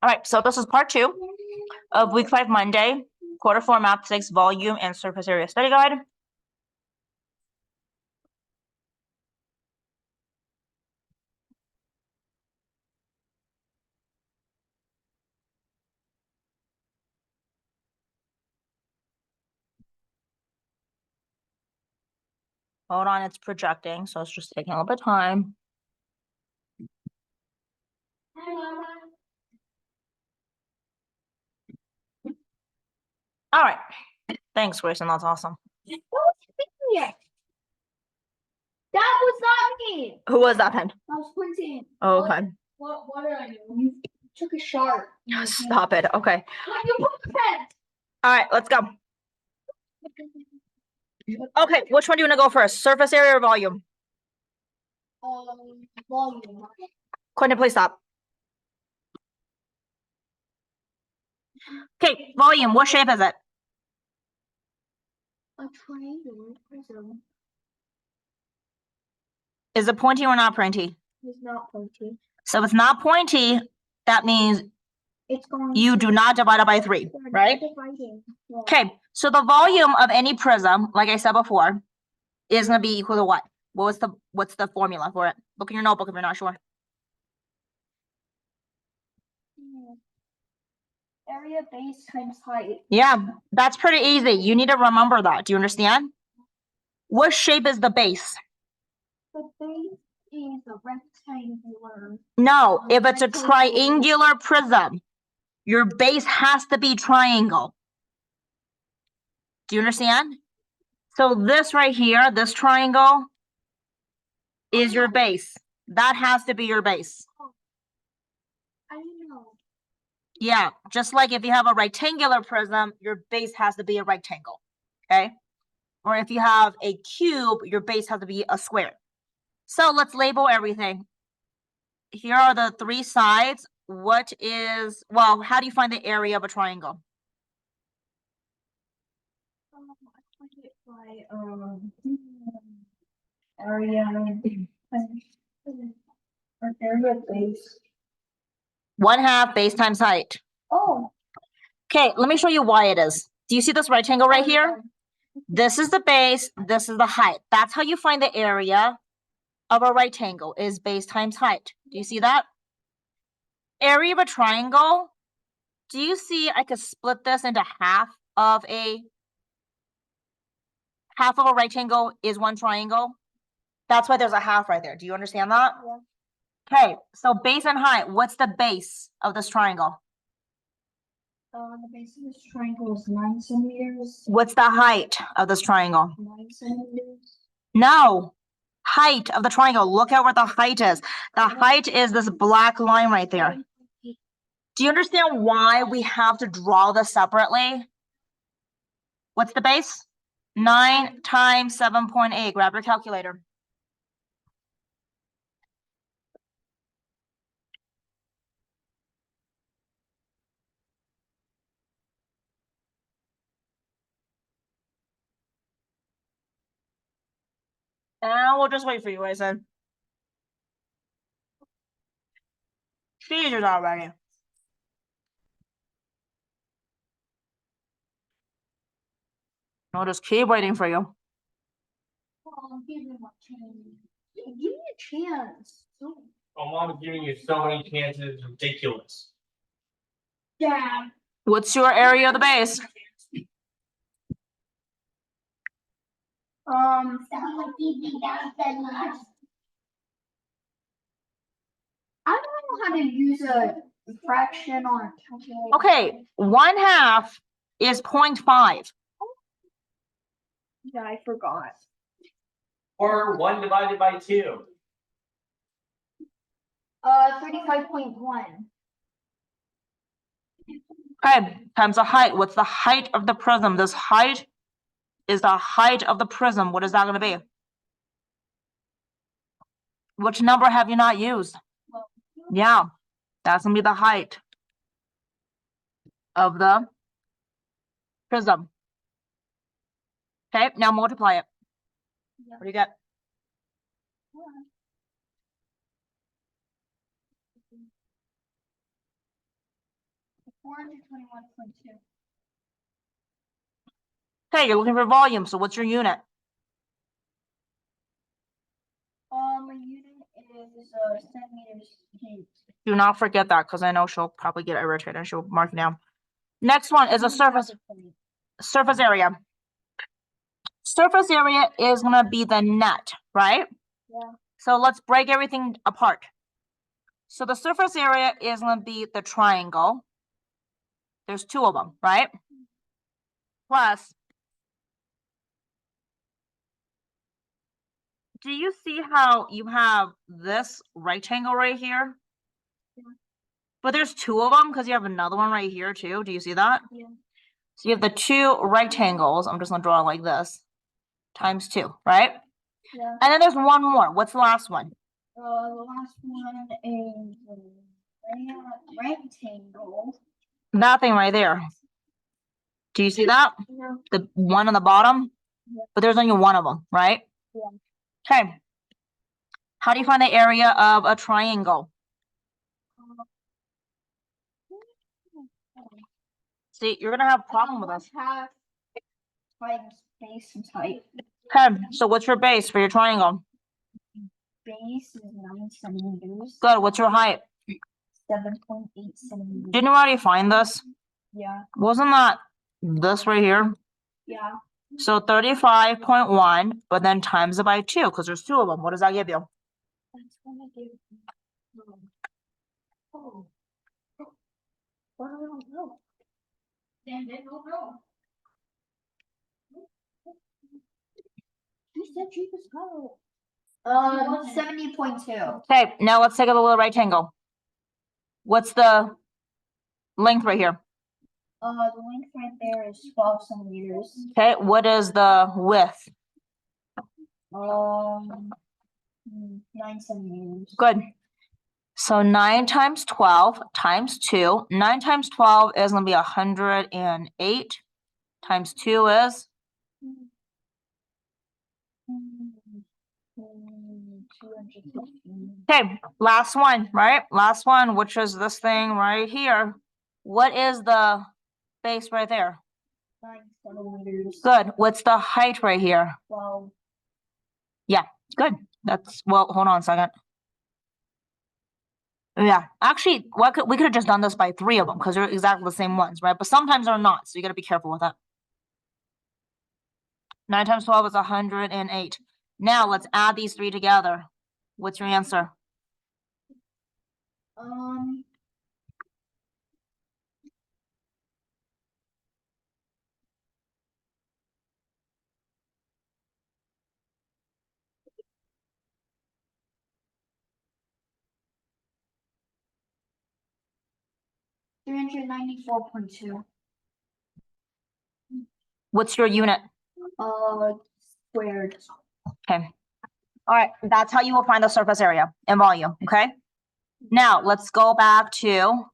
All right, so this is part 2 of week 5 Monday, quarter 4 math 6 volume and surface area study guide. Hold on, it's projecting, so it's just taking a little bit of time. All right. Thanks, Grayson. That's awesome. That was not me. Who was that pen? I was pointing. Oh, okay. What did I do? You took a shot. Stop it. Okay. You put the pen. All right, let's go. Okay, which one do you want to go first? Surface area or volume? Volume. Quentin, please stop. Okay, volume. What shape is it? A triangular prism. Is it pointy or not pointy? It's not pointy. So if it's not pointy, that means It's going. you do not divide it by 3, right? Yeah. Okay, so the volume of any prism, like I said before, is going to be equal to what? What's the formula for it? Look in your notebook if you're not sure. Area base times height. Yeah, that's pretty easy. You need to remember that. Do you understand? What shape is the base? The base is a rectangular. No, if it's a triangular prism, your base has to be triangle. Do you understand? So this right here, this triangle, is your base. That has to be your base. I know. Yeah, just like if you have a rectangular prism, your base has to be a rectangle, okay? Or if you have a cube, your base has to be a square. So let's label everything. Here are the 3 sides. What is, well, how do you find the area of a triangle? I find it by area or area base. 1/2 base times height. Oh. Okay, let me show you why it is. Do you see this rectangle right here? This is the base, this is the height. That's how you find the area of a rectangle, is base times height. Do you see that? Area of a triangle, do you see I could split this into half of a rectangle is 1 triangle? That's why there's a half right there. Do you understand that? Yeah. Okay, so base and height, what's the base of this triangle? The base of this triangle is 9 centimeters. What's the height of this triangle? 9 centimeters. No, height of the triangle. Look at where the height is. The height is this black line right there. Do you understand why we have to draw this separately? What's the base? 9 times 7.8. Grab your calculator. And we'll just wait for you, Grayson. She's not ready. I'll just keep waiting for you. Give me one chance. Give me a chance. Oh, Mom's giving you so many chances. It's ridiculous. Dad. What's your area of the base? I don't know how to use a fraction on a calculator. Okay, 1/2 is 0.5. Yeah, I forgot. Or 1 divided by 2. 35.1. Okay, times the height. What's the height of the prism? This height is the height of the prism. What is that going to be? Which number have you not used? Yeah, that's going to be the height of the prism. Okay, now multiply it. Yeah. What do you get? 421.2. Okay, you're looking for volume, so what's your unit? My unit is centimeters cubed. Do not forget that, because I know she'll probably get irritated and she'll mark it down. Next one is a surface area. Surface area is gonna be the net, right? Yeah. So let's break everything apart. So the surface area is gonna be the triangle. There's two of them, right? Plus, do you see how you have this rectangle right here? Yeah. But there's two of them because you have another one right here too. Do you see that? Yeah. So you have the two rectangles. I'm just gonna draw it like this, times two, right? Yeah. And then there's one more. What's the last one? The last one is a rectangle. That thing right there. Do you see that? Yeah. The one on the bottom? Yeah. But there's only one of them, right? Yeah. Okay. How do you find the area of a triangle? See, you're gonna have a problem with us. Half times base and height. Okay, so what's your base for your triangle? Base is 9 centimeters. Good, what's your height? 7.8 centimeters. Didn't you already find this? Yeah. Wasn't that this right here? Yeah. So 35.1, but then times it by 2, because there's two of them. What does that give you? That's gonna give. Oh. What do I don't know? Damn, they don't know. You said you was go. 70.2. Okay, now let's take a little rectangle. What's the length right here? The length right there is 12 centimeters. Okay, what is the width? 9 centimeters. Good. So 9 times 12 times 2. 9 times 12 is gonna be 108. Times 2 is 215. okay, last one, right? Last one, which is this thing right here. What is the base right there? 9 centimeters. Good. What's the height right here? 12. Good. That's well, hold on a second. Yeah, actually, we could have just done this by 3 of them because they're exactly the same ones, right? But sometimes they're not, so you gotta be careful with that. 9 times 12 is 108. Now let's add these 3 together. What's your answer? 394.2. What's your unit? Squared. Okay. All right, that's how you will find the surface area and volume, okay? Now, let's go back to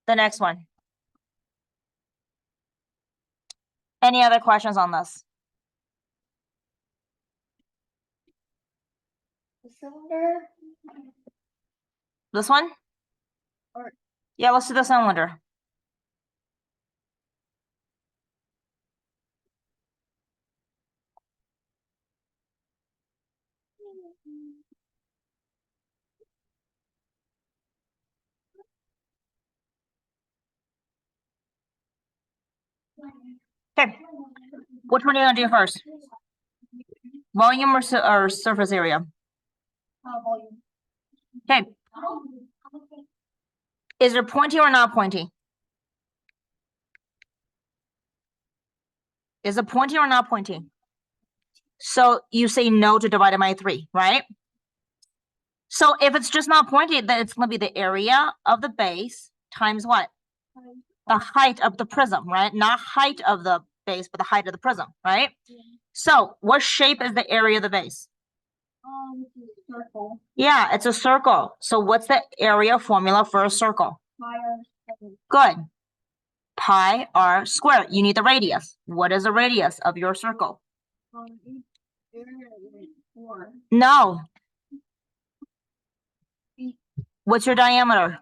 the next one. Any other questions on this? The cylinder. This one? Or- Yeah, let's do the cylinder. Okay, which one are you gonna do first? Volume or surface area? Volume. Okay, is there pointy or not pointy? Is it pointy or not pointy? So you say no to divided by 3, right? So if it's just not pointy, then it's gonna be the area of the base times what? The height of the prism, right? Not height of the base, but the height of the prism, right? Yeah. So what shape is the area of the base? Circle. Yeah, it's a circle. So what's the area formula for a circle? Good. Pi r squared. You need the radius. What is the radius of your circle? 4. No. What's your diameter?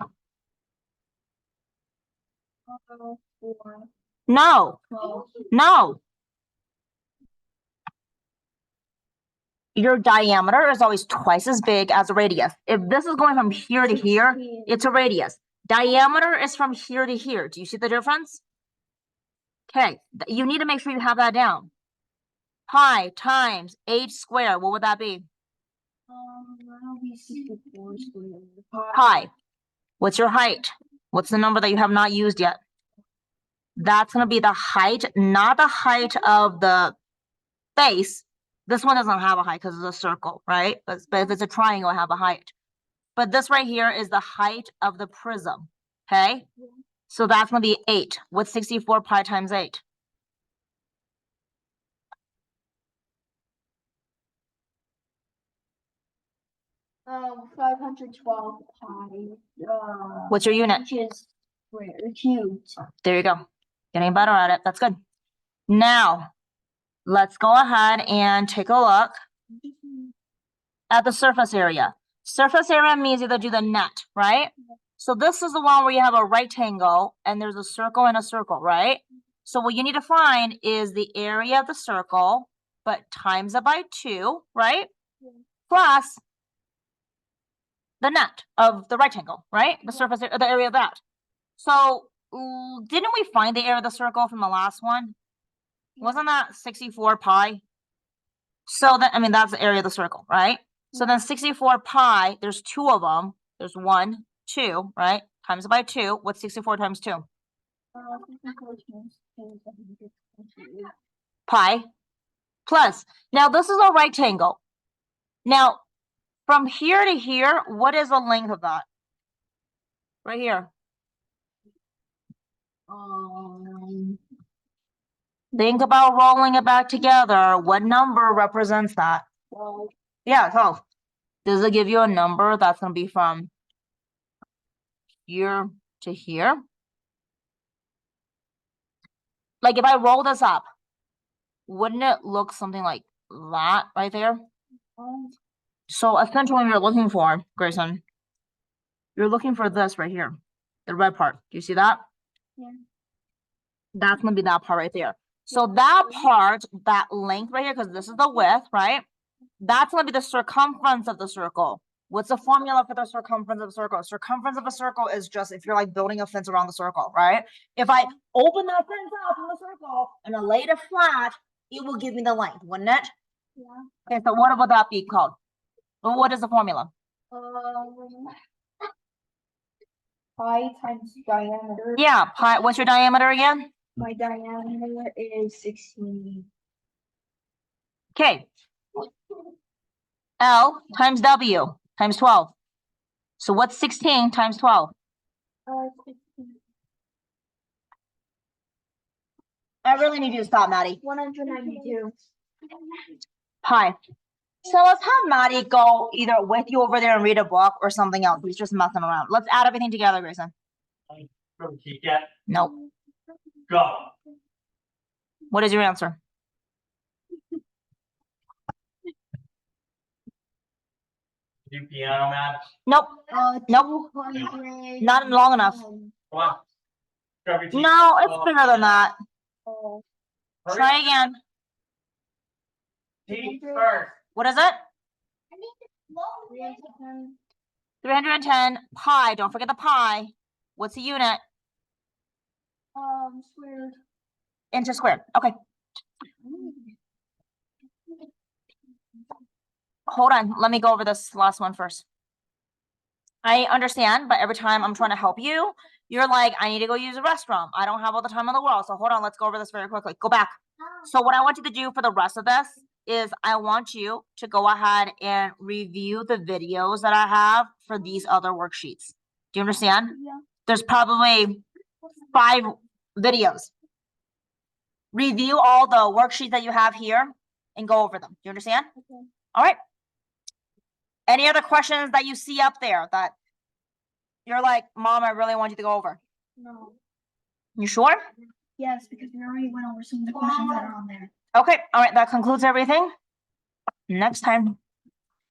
4, No, 12. no. Your diameter is always twice as big as a radius. If this is going from here to here, 16. it's a radius. Diameter is from here to here. Do you see the difference? Okay, you need to make sure you have that down. Pi times h squared, what would that be? That'll be 64 squared. Pi. What's your height? What's the number that you have not used yet? That's going to be the height, not the height of the base. This one doesn't have a height because it's a circle, right? But if it's a triangle, it have a height. But this right here is the height of the prism, okay? So that's going to be 8. What's 64 pi times 8? Um, 512 pi. What's your unit? Inches squared, cubed. There you go. Getting better at it. That's good. Now, let's go ahead and take a look at the surface area. Surface area means you have to do the net, right? So this is the one where you have a rectangle and there's a circle and a circle, right? So what you need to find is the area of the circle, but times it by 2, right? Plus the net of the rectangle, right? The surface, the area of that. So didn't we find the area of the circle from the last one? Wasn't that 64 pi? So that, I mean, that's the area of the circle, right? So then 64 pi, there's 2 of them. There's 1, 2, right? Times it by 2. What's 64 times 2? 54 times 2 is 128. Pi plus. Now this is a rectangle. Now from here to here, what is the length of that? Right here. Think about rolling it back together. What number represents that? 12. Yeah, 12. Does it give you a number that's going to be from here to here? Like if I roll this up, wouldn't it look something like that right there? So essentially what you're looking for, Grayson, you're looking for this right here, the red part. Do you see that? Yeah. That's going to be that part right there. So that part, that length right here, because this is the width, right? That's going to be the circumference of the circle. What's the formula for the circumference of a circle? Circumference of a circle is just if you're like building a fence around the circle, right? If I open that fence up in the circle and I laid it flat, it will give me the length, wouldn't it? Yeah. Okay, so what would that be called? Well, what is the formula? Pi times diameter. Yeah, pi. What's your diameter again? My diameter is 16. Okay. L times W times 12. So what's 16 times 12? 16. I really need you to stop, Maddie. 192. Pi. So let's have Maddie go either with you over there and read a book or something else. He's just messing around. Let's add everything together, Grayson. From Kit-Kat, Nope. go. What is your answer? Do piano math. Nope. Nope. 200. Not long enough. Come on. Grab your teeth. No, it's bigger than that. Hurry Try up. again. Teeth first. What is it? 310. 310 pi. Don't forget the pi. What's the unit? Squared. Inches squared. Okay. Hold on. Let me go over this last one first. I understand, but every time I'm trying to help you, you're like, I need to go use the restroom. I don't have all the time in the world. So hold on. Let's go over this very quickly. Go back. So what I want you to do for the rest of this is I want you to go ahead and review the videos that I have for these other worksheets. Do you understand? Yeah. There's probably 5 videos. Review all the worksheets that you have here and go over them. Do you understand? Okay. All right. Any other questions that you see up there that you're like, Mom, I really want you to go over? No. You sure? Yes, because we already went over some of the questions that are on there. Okay. All right. That concludes everything. Next time.